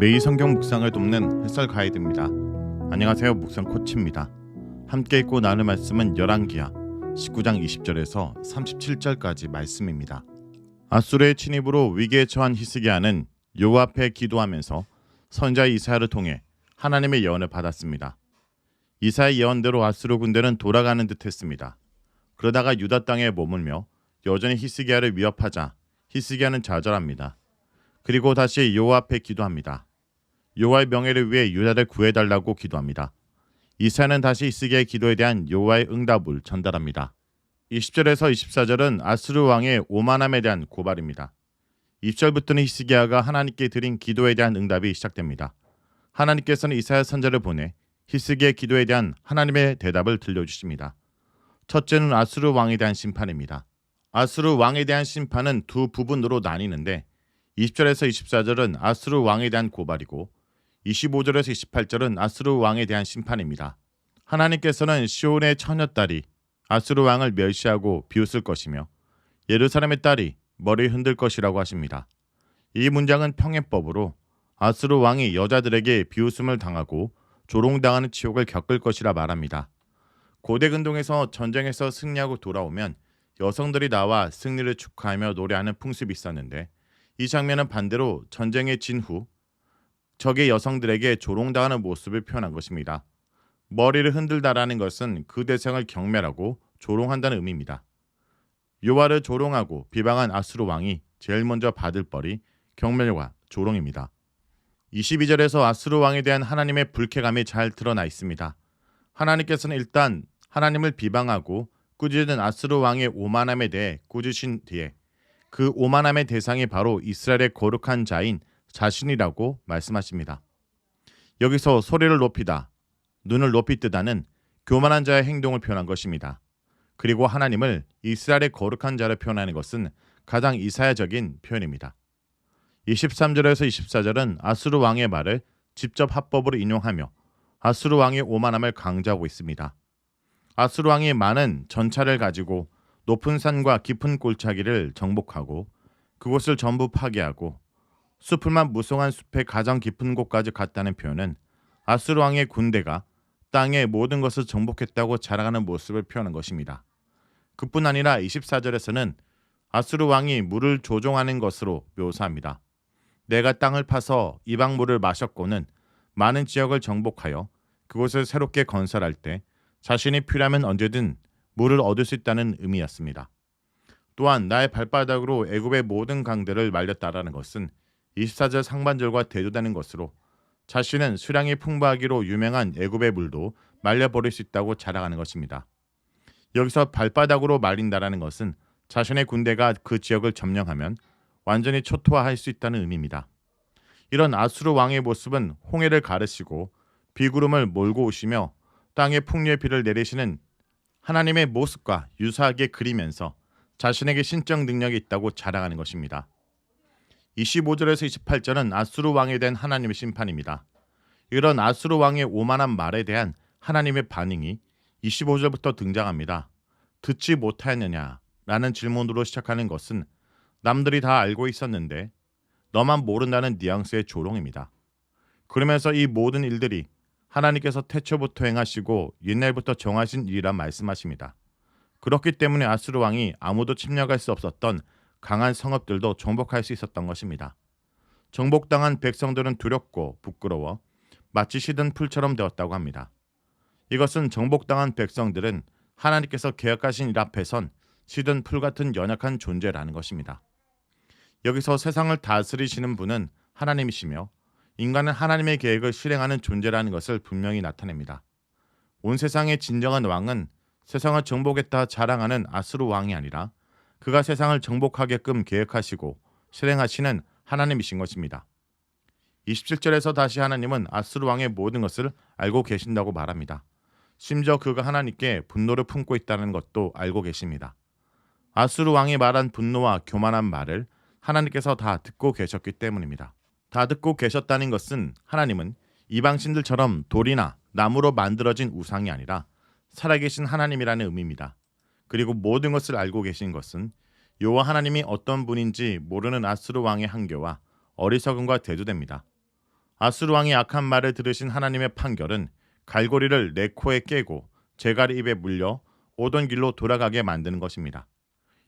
매일 성경 묵상을 돕는 햇살 가이드입니다. 안녕하세요. 묵상 코치입니다. 함께 읽고 나눌 말씀은 열왕기하 19장 20절에서 37절까지 말씀입니다. 아수르의 침입으로 위기에 처한 히스기야는 여호와 앞에 기도하면서 선지자 이사야를 통해 하나님의 예언을 받았습니다. 이사야의 예언대로 아수르 군대는 돌아가는 듯 했습니다. 그러다가 유다 땅에 머물며 여전히 히스기야를 위협하자 히스기야는 좌절합니다. 그리고 다시 여호와 앞에 기도합니다. 여호와의 명예를 위해 유다를 구해달라고 기도합니다. 이사야는 다시 히스기야의 기도에 대한 여호와의 응답을 전달합니다. 20절에서 24절은 아수르 왕의 오만함에 대한 고발입니다. 20절부터는 히스기야가 하나님께 드린 기도에 대한 응답이 시작됩니다. 하나님께서는 이사야 선지자를 보내 히스기야의 기도에 대한 하나님의 대답을 들려주십니다. 첫째는 아수르 왕에 대한 심판입니다. 아수르 왕에 대한 심판은 두 부분으로 나뉘는데 20절에서 24절은 아수르 왕에 대한 고발이고 25절에서 28절은 아수르 왕에 대한 심판입니다. 하나님께서는 시온의 처녀딸이 아수르 왕을 멸시하고 비웃을 것이며 예루살렘의 딸이 머리를 흔들 것이라고 하십니다. 이 문장은 평행법으로 아수르 왕이 여자들에게 비웃음을 당하고 조롱당하는 치욕을 겪을 것이라 말합니다. 고대 근동에서 전쟁에서 승리하고 돌아오면 여성들이 나와 승리를 축하하며 노래하는 풍습이 있었는데 이 장면은 반대로 전쟁에 진 후 적의 여성들에게 조롱당하는 모습을 표현한 것입니다. 머리를 흔들다라는 것은 그 대상을 경멸하고 조롱한다는 의미입니다. 여호와를 조롱하고 비방한 아수르 왕이 제일 먼저 받을 벌이 경멸과 조롱입니다. 22절에서 아수르 왕에 대한 하나님의 불쾌감이 잘 드러나 있습니다. 하나님께서는 일단 하나님을 비방하고 꾸짖은 아수르 왕의 오만함에 대해 꾸짖으신 뒤에 그 오만함의 대상이 바로 이스라엘의 거룩한 자인 자신이라고 말씀하십니다. 여기서 소리를 높이다, 눈을 높이 뜨다는 교만한 자의 행동을 표현한 것입니다. 그리고 하나님을 이스라엘의 거룩한 자로 표현하는 것은 가장 이사야적인 표현입니다. 23절에서 24절은 아수르 왕의 말을 직접 합법으로 인용하며 아수르 왕의 오만함을 강조하고 있습니다. 아수르 왕이 많은 전차를 가지고 높은 산과 깊은 골짜기를 정복하고 그곳을 전부 파괴하고 숲을만 무성한 숲의 가장 깊은 곳까지 갔다는 표현은 아수르 왕의 군대가 땅의 모든 것을 정복했다고 자랑하는 모습을 표현한 것입니다. 그뿐 아니라 24절에서는 아수르 왕이 물을 조종하는 것으로 묘사합니다. 내가 땅을 파서 이방 물을 마셨고는 많은 지역을 정복하여 그곳을 새롭게 건설할 때 자신이 필요하면 언제든 물을 얻을 수 있다는 의미였습니다. 또한 나의 발바닥으로 애굽의 모든 강들을 말렸다라는 것은 24절 상반절과 대조되는 것으로 자신은 수량이 풍부하기로 유명한 애굽의 물도 말려버릴 수 있다고 자랑하는 것입니다. 여기서 발바닥으로 말린다라는 것은 자신의 군대가 그 지역을 점령하면 완전히 초토화할 수 있다는 의미입니다. 이런 아수르 왕의 모습은 홍해를 가르시고 비구름을 몰고 오시며 땅에 풍류의 비를 내리시는 하나님의 모습과 유사하게 그리면서 자신에게 신적 능력이 있다고 자랑하는 것입니다. 25절에서 28절은 아수르 왕에 대한 하나님의 심판입니다. 이런 아수르 왕의 오만한 말에 대한 하나님의 반응이 25절부터 등장합니다. 듣지 못하였느냐? 라는 질문으로 시작하는 것은 남들이 다 알고 있었는데 너만 모른다는 뉘앙스의 조롱입니다. 그러면서 이 모든 일들이 하나님께서 태초부터 행하시고 옛날부터 정하신 일이라 말씀하십니다. 그렇기 때문에 아수르 왕이 아무도 침략할 수 없었던 강한 성읍들도 정복할 수 있었던 것입니다. 정복당한 백성들은 두렵고 부끄러워 마치 시든 풀처럼 되었다고 합니다. 이것은 정복당한 백성들은 하나님께서 계약하신 일 앞에선 시든 풀 같은 연약한 존재라는 것입니다. 여기서 세상을 다스리시는 분은 하나님이시며 인간은 하나님의 계획을 실행하는 존재라는 것을 분명히 나타냅니다. 온 세상의 진정한 왕은 세상을 정복했다 자랑하는 아수르 왕이 아니라 그가 세상을 정복하게끔 계획하시고 실행하시는 하나님이신 것입니다. 27절에서 다시 하나님은 아수르 왕의 모든 것을 알고 계신다고 말합니다. 심지어 그가 하나님께 분노를 품고 있다는 것도 알고 계십니다. 아수르 왕이 말한 분노와 교만한 말을 하나님께서 다 듣고 계셨기 때문입니다. 다 듣고 계셨다는 것은 하나님은 이방신들처럼 돌이나 나무로 만들어진 우상이 아니라 살아계신 하나님이라는 의미입니다. 그리고 모든 것을 알고 계신 것은 여호와 하나님이 어떤 분인지 모르는 아수르 왕의 한계와 어리석음과 대조됩니다. 아수르 왕이 악한 말을 들으신 하나님의 판결은 갈고리를 내 코에 깨고 제갈이 입에 물려 오던 길로 돌아가게 만드는 것입니다.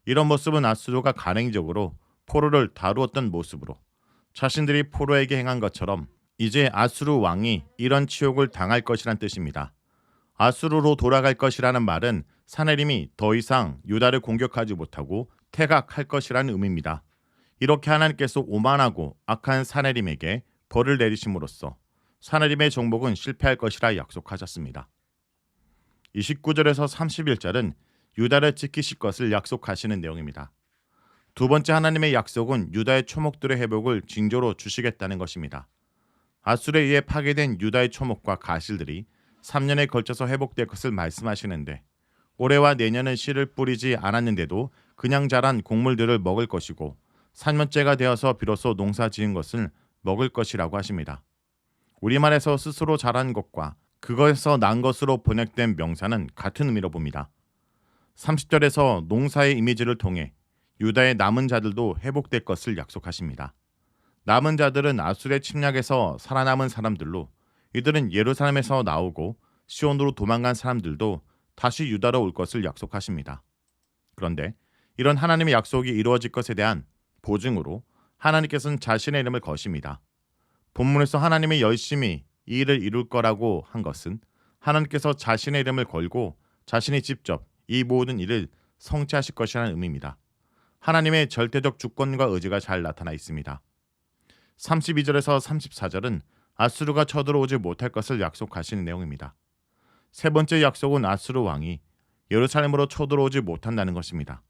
이런 모습은 아수르가 간행적으로 포로를 다루었던 모습으로 자신들이 포로에게 행한 것처럼 이제 아수르 왕이 이런 치욕을 당할 것이란 뜻입니다. 아수르로 돌아갈 것이라는 말은 사네림이 더 이상 유다를 공격하지 못하고 퇴각할 것이라는 의미입니다. 이렇게 하나님께서 오만하고 악한 사네림에게 벌을 내리심으로써 사네림의 정복은 실패할 것이라 약속하셨습니다. 29절에서 31절은 유다를 지키실 것을 약속하시는 내용입니다. 두 번째 하나님의 약속은 유다의 초목들의 회복을 징조로 주시겠다는 것입니다. 아수르에 의해 파괴된 유다의 초목과 가실들이 3년에 걸쳐서 회복될 것을 말씀하시는데 올해와 내년은 씨를 뿌리지 않았는데도 그냥 자란 곡물들을 먹을 것이고 3년째가 되어서 비로소 농사 지은 것을 먹을 것이라고 하십니다. 우리말에서 스스로 자란 것과 그것에서 난 것으로 번역된 명사는 같은 의미로 봅니다. 30절에서 농사의 이미지를 통해 유다의 남은 자들도 회복될 것을 약속하십니다. 남은 자들은 아수르의 침략에서 살아남은 사람들로 이들은 예루살렘에서 나오고 시온으로 도망간 사람들도 다시 유다로 올 것을 약속하십니다. 그런데 이런 하나님의 약속이 이루어질 것에 대한 보증으로 하나님께서는 자신의 이름을 거십니다. 본문에서 하나님이 열심히 이 일을 이룰 거라고 한 것은 하나님께서 자신의 이름을 걸고 자신이 직접 이 모든 일을 성취하실 것이라는 의미입니다. 하나님의 절대적 주권과 의지가 잘 나타나 있습니다. 32절에서 34절은 아수르가 쳐들어오지 못할 것을 약속하시는 내용입니다. 세 번째 약속은 아수르 왕이 예루살렘으로 쳐들어오지 못한다는 것입니다.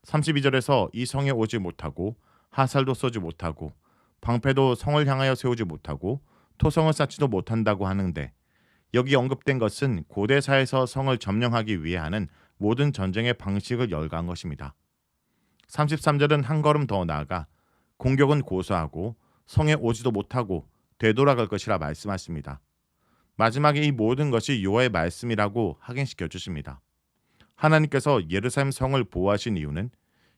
32절에서 이 성에 오지 못하고 화살도 쏘지 못하고 방패도 성을 향하여 세우지 못하고 토성을 쌓지도 못한다고 하는데 여기 언급된 것은 고대사에서 성을 점령하기 위해 하는 모든 전쟁의 방식을 열거한 것입니다. 33절은 한 걸음 더 나아가 공격은 고수하고 성에 오지도 못하고 되돌아갈 것이라 말씀하십니다. 마지막에 이 모든 것이 여호와의 말씀이라고 확인시켜 주십니다. 하나님께서 예루살렘 성을 보호하신 이유는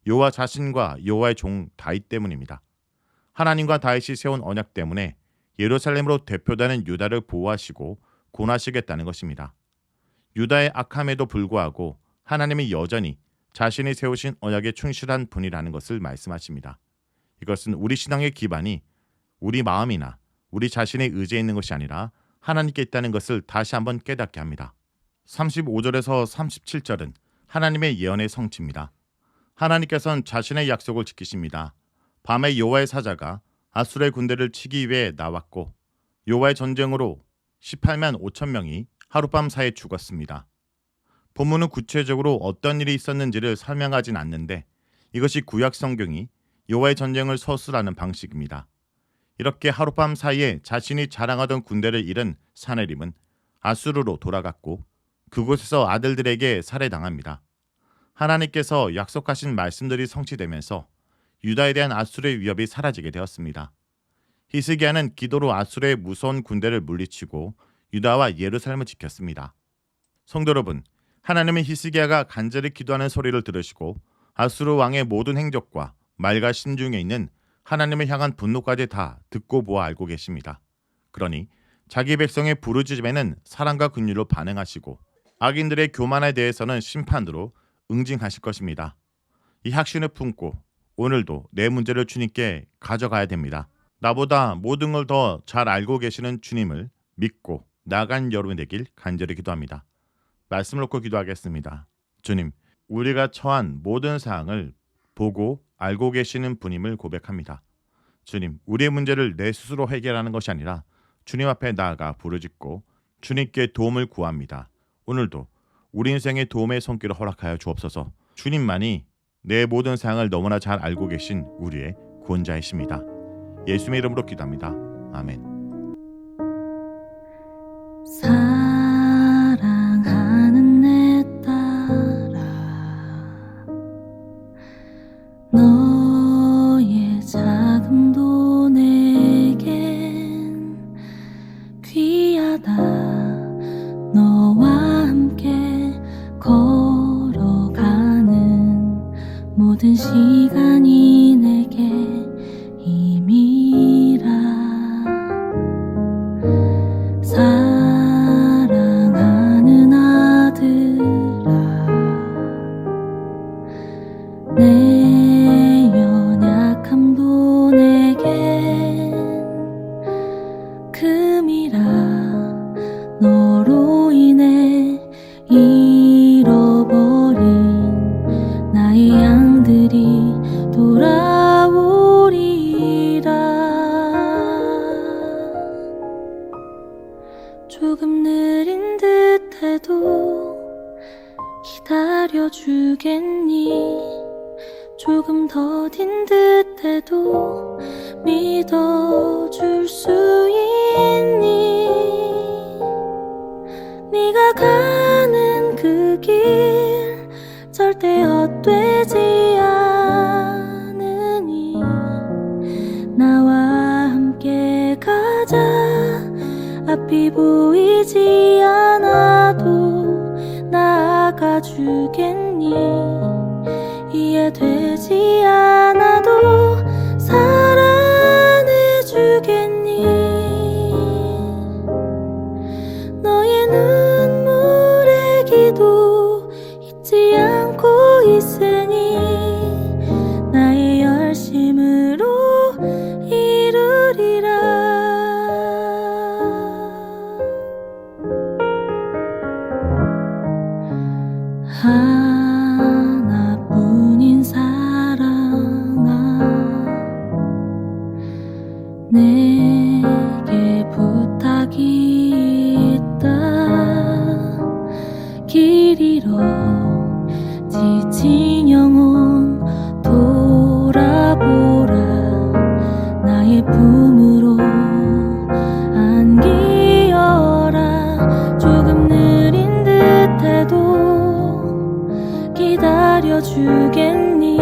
여호와 자신과 여호와의 종 다윗 때문입니다. 하나님과 다윗이 세운 언약 때문에 예루살렘으로 대표되는 유다를 보호하시고 권하시겠다는 것입니다. 유다의 악함에도 불구하고 하나님이 여전히 자신이 세우신 언약에 충실한 분이라는 것을 말씀하십니다. 이것은 우리 신앙의 기반이 우리 마음이나 우리 자신의 의지에 있는 것이 아니라 하나님께 있다는 것을 다시 한번 깨닫게 합니다. 35절에서 37절은 하나님의 예언의 성취입니다. 하나님께서는 자신의 약속을 지키십니다. 밤에 여호와의 사자가 아수르의 군대를 치기 위해 나왔고 여호와의 전쟁으로 18만 5천 명이 하룻밤 사이에 죽었습니다. 본문은 구체적으로 어떤 일이 있었는지를 설명하진 않는데 이것이 구약 성경이 여호와의 전쟁을 서술하는 방식입니다. 이렇게 하룻밤 사이에 자신이 자랑하던 군대를 잃은 사네림은 아수르로 돌아갔고 그곳에서 아들들에게 살해당합니다. 하나님께서 약속하신 말씀들이 성취되면서 유다에 대한 아수르의 위협이 사라지게 되었습니다. 히스기야는 기도로 아수르의 무서운 군대를 물리치고 유다와 예루살렘을 지켰습니다. 성도 여러분, 하나님은 히스기야가 간절히 기도하는 소리를 들으시고 아수르 왕의 모든 행적과 말과 신중에 있는 하나님을 향한 분노까지 다 듣고 보아 알고 계십니다. 그러니 자기 백성의 부르짖음에는 사랑과 긍휼로 반응하시고 악인들의 교만에 대해서는 심판으로 응징하실 것입니다. 이 확신을 품고 오늘도 내 문제를 주님께 가져가야 됩니다. 나보다 모든 걸 더 잘 알고 계시는 주님을 믿고 나간 여러분 되길 간절히 기도합니다. 말씀을 놓고 기도하겠습니다. 주님, 우리가 처한 모든 사항을 보고 알고 계시는 분임을 고백합니다. 주님, 우리의 문제를 내 스스로 해결하는 것이 아니라 주님 앞에 나아가 부르짖고 주님께 도움을 구합니다. 오늘도 우리 인생의 도움의 손길을 허락하여 주옵소서. 주님만이 내 모든 사항을 너무나 잘 알고 계신 우리의 구원자이십니다. 예수님의 이름으로 기도합니다. 아멘. 사랑하는 내 딸아, 너의 자금도 내겐 귀하다. 너와 함께 걸어가는 모든 시간이 내게 힘이라. 돌아오리라. 조금 느린 듯해도 기다려주겠니? 조금 더딘 듯해도 믿어줄 수 있니? 네가 가는 그 길 절대 헛되지 않으니 나와 함께 가자. 앞이 보이지 않아도 나아가주겠니? 이해되지 않아도 사랑해주겠니? 너의 눈물의 기도 잊지 않고 있으니 나의 열심으로 이루리라. 하나뿐인 사랑아, 내게 부탁이 있다. 길 잃어 지친 영혼 돌아보라. 나의 품으로 안기어라. 조금 느린 듯해도 기다려주겠니?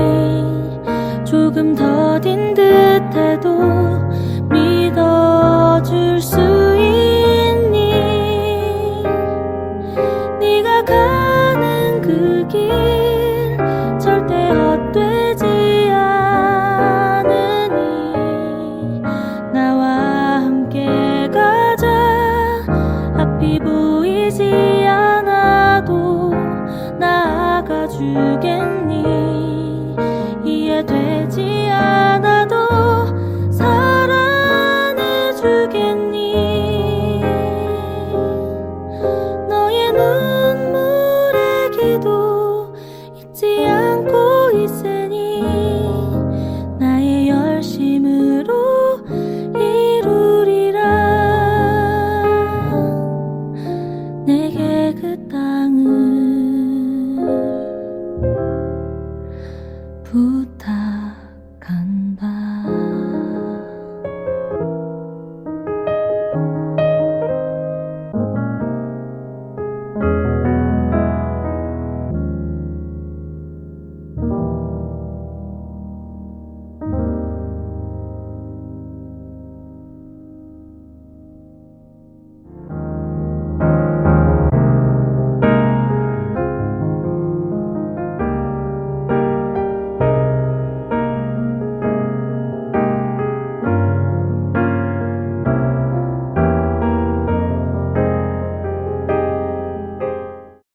조금 더딘 듯해도 믿어줄 수 있니? 네가 가는 그 길 절대 헛되지 않으니 나와 함께 가자. 앞이 보이지 않아도 나아가주겠니? 이해돼